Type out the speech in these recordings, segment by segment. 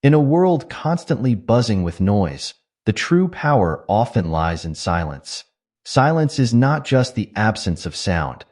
In a world constantly buzzing with noise, the true power often lies in silence. Silence is not just the absence of sound.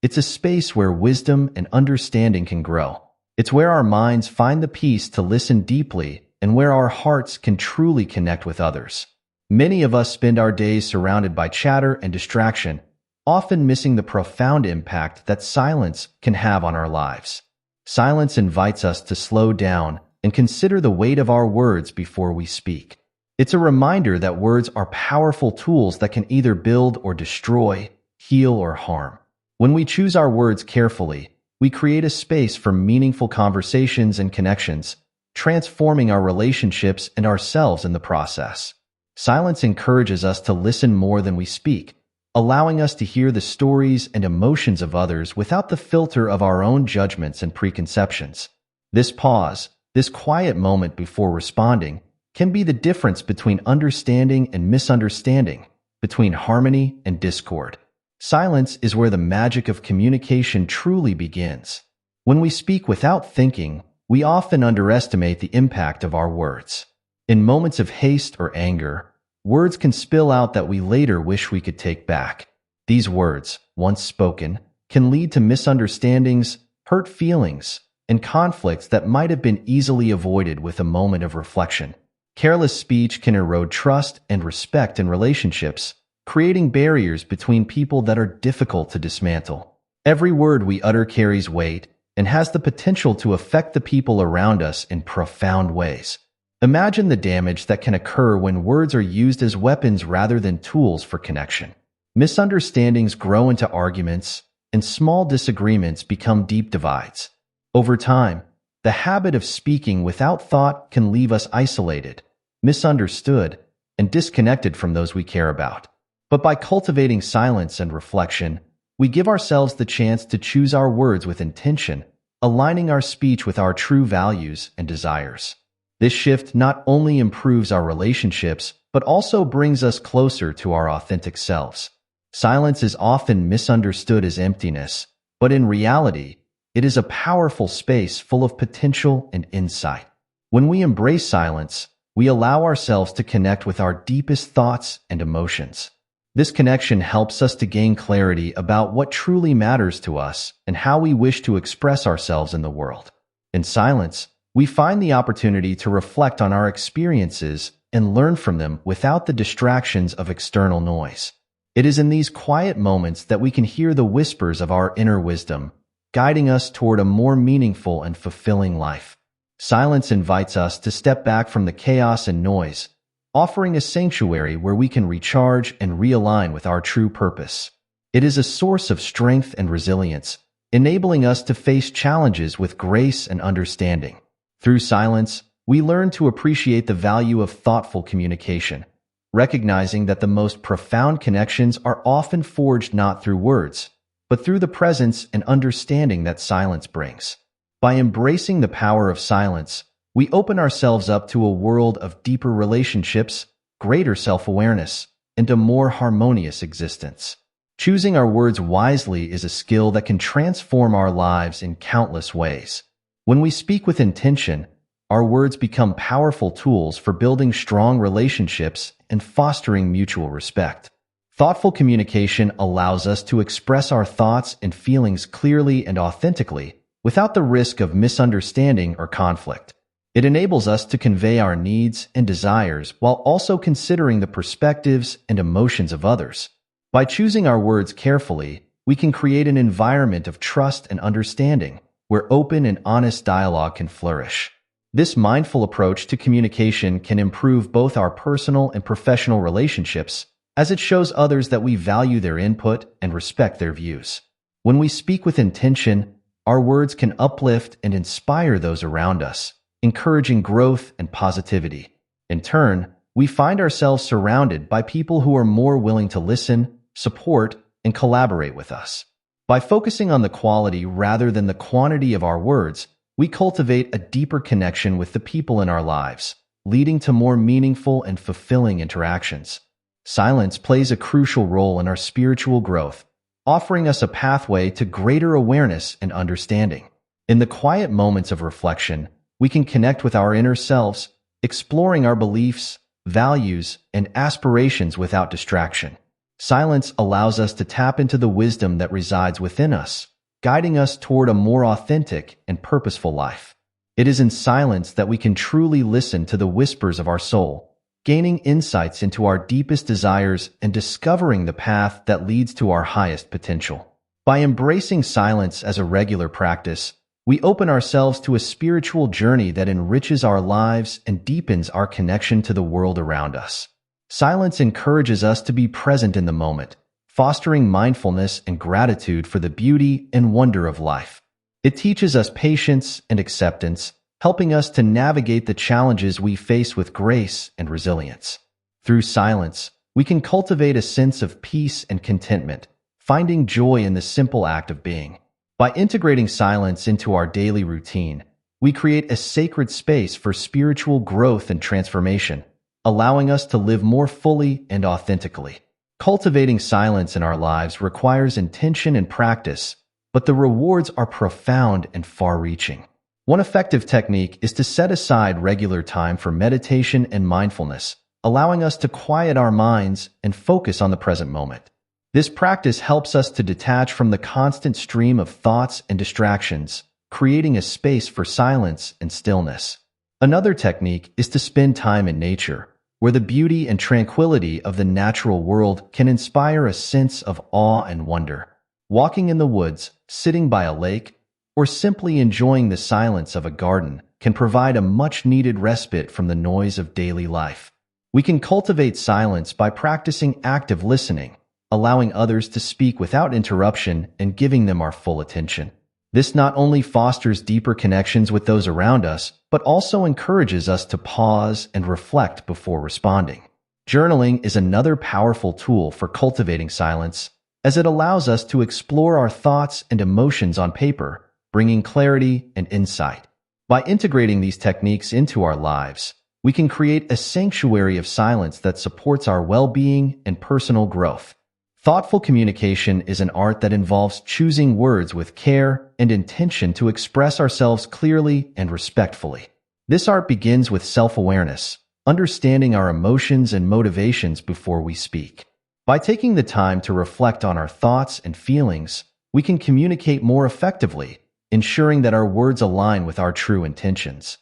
It's a space where wisdom and understanding can grow. It's where our minds find the peace to listen deeply and where our hearts can truly connect with others. Many of us spend our days surrounded by chatter and distraction, often missing the profound impact that silence can have on our lives. Silence invites us to slow down and consider the weight of our words before we speak. It's a reminder that words are powerful tools that can either build or destroy, heal or harm. When we choose our words carefully, we create a space for meaningful conversations and connections, transforming our relationships and ourselves in the process. Silence encourages us to listen more than we speak, allowing us to hear the stories and emotions of others without the filter of our own judgments and preconceptions. This pause, this quiet moment before responding, can be the difference between understanding and misunderstanding, between harmony and discord. Silence is where the magic of communication truly begins. When we speak without thinking, we often underestimate the impact of our words. In moments of haste or anger, words can spill out that we later wish we could take back. These words, once spoken, can lead to misunderstandings, hurt feelings, and conflicts that might have been easily avoided with a moment of reflection. Careless speech can erode trust and respect in relationships, creating barriers between people that are difficult to dismantle. Every word we utter carries weight and has the potential to affect the people around us in profound ways. Imagine the damage that can occur when words are used as weapons rather than tools for connection. Misunderstandings grow into arguments, and small disagreements become deep divides. Over time, the habit of speaking without thought can leave us isolated, misunderstood, and disconnected from those we care about. But by cultivating silence and reflection, we give ourselves the chance to choose our words with intention, aligning our speech with our true values and desires. This shift not only improves our relationships, but also brings us closer to our authentic selves. Silence is often misunderstood as emptiness, but in reality, it is a powerful space full of potential and insight. When we embrace silence, we allow ourselves to connect with our deepest thoughts and emotions. This connection helps us to gain clarity about what truly matters to us and how we wish to express ourselves in the world. In silence, we find the opportunity to reflect on our experiences and learn from them without the distractions of external noise. It is in these quiet moments that we can hear the whispers of our inner wisdom, guiding us toward a more meaningful and fulfilling life. Silence invites us to step back from the chaos and noise, offering a sanctuary where we can recharge and realign with our true purpose. It is a source of strength and resilience, enabling us to face challenges with grace and understanding. Through silence, we learn to appreciate the value of thoughtful communication, recognizing that the most profound connections are often forged not through words, but through the presence and understanding that silence brings. By embracing the power of silence, we open ourselves up to a world of deeper relationships, greater self-awareness, and a more harmonious existence. Choosing our words wisely is a skill that can transform our lives in countless ways. When we speak with intention, our words become powerful tools for building strong relationships and fostering mutual respect. Thoughtful communication allows us to express our thoughts and feelings clearly and authentically, without the risk of misunderstanding or conflict. It enables us to convey our needs and desires while also considering the perspectives and emotions of others. By choosing our words carefully, we can create an environment of trust and understanding, where open and honest dialogue can flourish. This mindful approach to communication can improve both our personal and professional relationships, as it shows others that we value their input and respect their views. When we speak with intention, our words can uplift and inspire those around us, encouraging growth and positivity. In turn, we find ourselves surrounded by people who are more willing to listen, support, and collaborate with us. By focusing on the quality rather than the quantity of our words, we cultivate a deeper connection with the people in our lives, leading to more meaningful and fulfilling interactions. Silence plays a crucial role in our spiritual growth, offering us a pathway to greater awareness and understanding. In the quiet moments of reflection, we can connect with our inner selves, exploring our beliefs, values, and aspirations without distraction. Silence allows us to tap into the wisdom that resides within us, guiding us toward a more authentic and purposeful life. It is in silence that we can truly listen to the whispers of our soul, gaining insights into our deepest desires and discovering the path that leads to our highest potential. By embracing silence as a regular practice, we open ourselves to a spiritual journey that enriches our lives and deepens our connection to the world around us. Silence encourages us to be present in the moment, fostering mindfulness and gratitude for the beauty and wonder of life. It teaches us patience and acceptance, helping us to navigate the challenges we face with grace and resilience. Through silence, we can cultivate a sense of peace and contentment, finding joy in the simple act of being. By integrating silence into our daily routine, we create a sacred space for spiritual growth and transformation, allowing us to live more fully and authentically. Cultivating silence in our lives requires intention and practice, but the rewards are profound and far-reaching. One effective technique is to set aside regular time for meditation and mindfulness, allowing us to quiet our minds and focus on the present moment. This practice helps us to detach from the constant stream of thoughts and distractions, creating a space for silence and stillness. Another technique is to spend time in nature, where the beauty and tranquility of the natural world can inspire a sense of awe and wonder. Walking in the woods, sitting by a lake, or simply enjoying the silence of a garden can provide a much-needed respite from the noise of daily life. We can cultivate silence by practicing active listening, allowing others to speak without interruption and giving them our full attention. This not only fosters deeper connections with those around us, but also encourages us to pause and reflect before responding. Journaling is another powerful tool for cultivating silence, as it allows us to explore our thoughts and emotions on paper, bringing clarity and insight. By integrating these techniques into our lives, we can create a sanctuary of silence that supports our well-being and personal growth. Thoughtful communication is an art that involves choosing words with care and intention to express ourselves clearly and respectfully. This art begins with self-awareness, understanding our emotions and motivations before we speak. By taking the time to reflect on our thoughts and feelings, we can communicate more effectively, ensuring that our words align with our true intentions.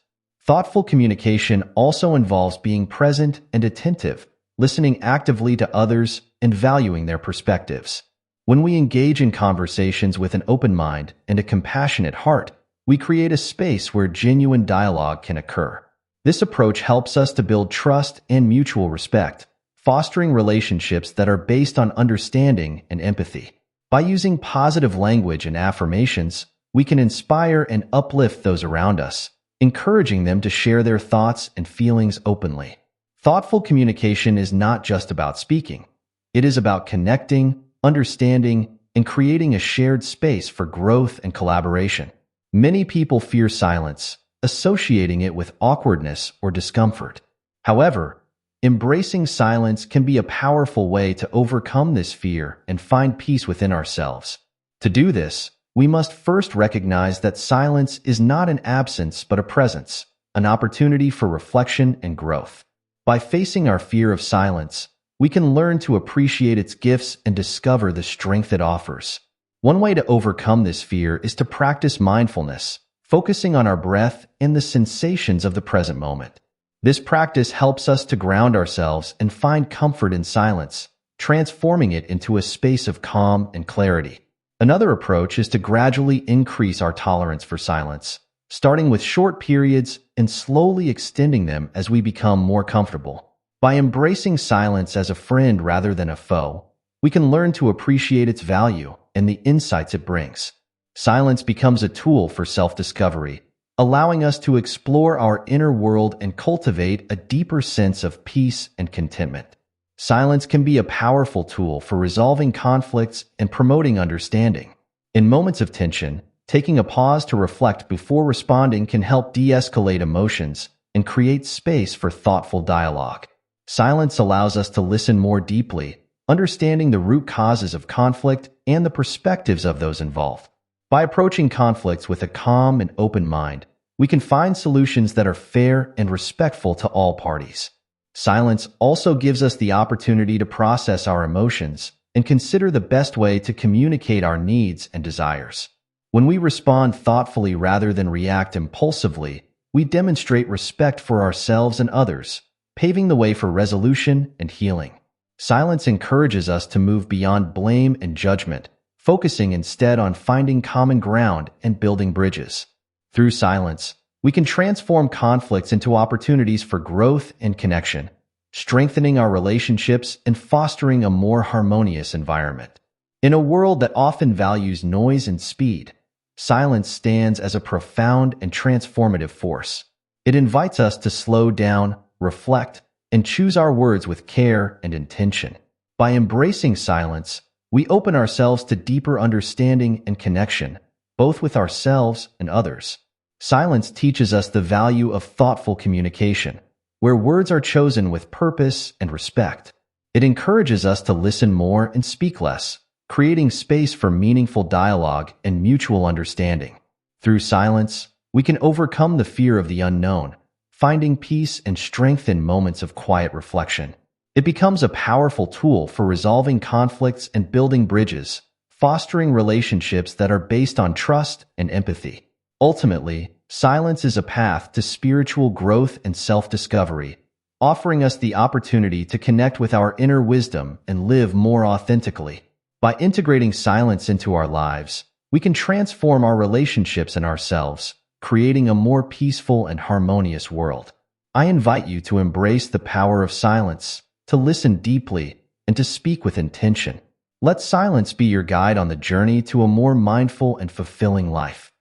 Thoughtful communication also involves being present and attentive, listening actively to others, and valuing their perspectives. When we engage in conversations with an open mind and a compassionate heart, we create a space where genuine dialogue can occur. This approach helps us to build trust and mutual respect, fostering relationships that are based on understanding and empathy. By using positive language and affirmations, we can inspire and uplift those around us, encouraging them to share their thoughts and feelings openly. Thoughtful communication is not just about speaking. It is about connecting, understanding, and creating a shared space for growth and collaboration. Many people fear silence, associating it with awkwardness or discomfort. However, embracing silence can be a powerful way to overcome this fear and find peace within ourselves. To do this, we must first recognize that silence is not an absence but a presence, an opportunity for reflection and growth. By facing our fear of silence, we can learn to appreciate its gifts and discover the strength it offers. One way to overcome this fear is to practice mindfulness, focusing on our breath and the sensations of the present moment. This practice helps us to ground ourselves and find comfort in silence, transforming it into a space of calm and clarity. Another approach is to gradually increase our tolerance for silence, starting with short periods and slowly extending them as we become more comfortable. By embracing silence as a friend rather than a foe, we can learn to appreciate its value and the insights it brings. Silence becomes a tool for self-discovery, allowing us to explore our inner world and cultivate a deeper sense of peace and contentment. Silence can be a powerful tool for resolving conflicts and promoting understanding. In moments of tension, taking a pause to reflect before responding can help de-escalate emotions and create space for thoughtful dialogue. Silence allows us to listen more deeply, understanding the root causes of conflict and the perspectives of those involved. By approaching conflicts with a calm and open mind, we can find solutions that are fair and respectful to all parties. Silence also gives us the opportunity to process our emotions and consider the best way to communicate our needs and desires. When we respond thoughtfully rather than react impulsively, we demonstrate respect for ourselves and others, paving the way for resolution and healing. Silence encourages us to move beyond blame and judgment, focusing instead on finding common ground and building bridges. Through silence, we can transform conflicts into opportunities for growth and connection, strengthening our relationships and fostering a more harmonious environment. In a world that often values noise and speed, silence stands as a profound and transformative force. It invites us to slow down, reflect, and choose our words with care and intention. By embracing silence, we open ourselves to deeper understanding and connection, both with ourselves and others. Silence teaches us the value of thoughtful communication, where words are chosen with purpose and respect. It encourages us to listen more and speak less, creating space for meaningful dialogue and mutual understanding. Through silence, we can overcome the fear of the unknown, finding peace and strength in moments of quiet reflection. It becomes a powerful tool for resolving conflicts and building bridges, fostering relationships that are based on trust and empathy. Ultimately, silence is a path to spiritual growth and self-discovery, offering us the opportunity to connect with our inner wisdom and live more authentically. By integrating silence into our lives, we can transform our relationships and ourselves, creating a more peaceful and harmonious world. I invite you to embrace the power of silence, to listen deeply, and to speak with intention. Let silence be your guide on the journey to a more mindful and fulfilling life.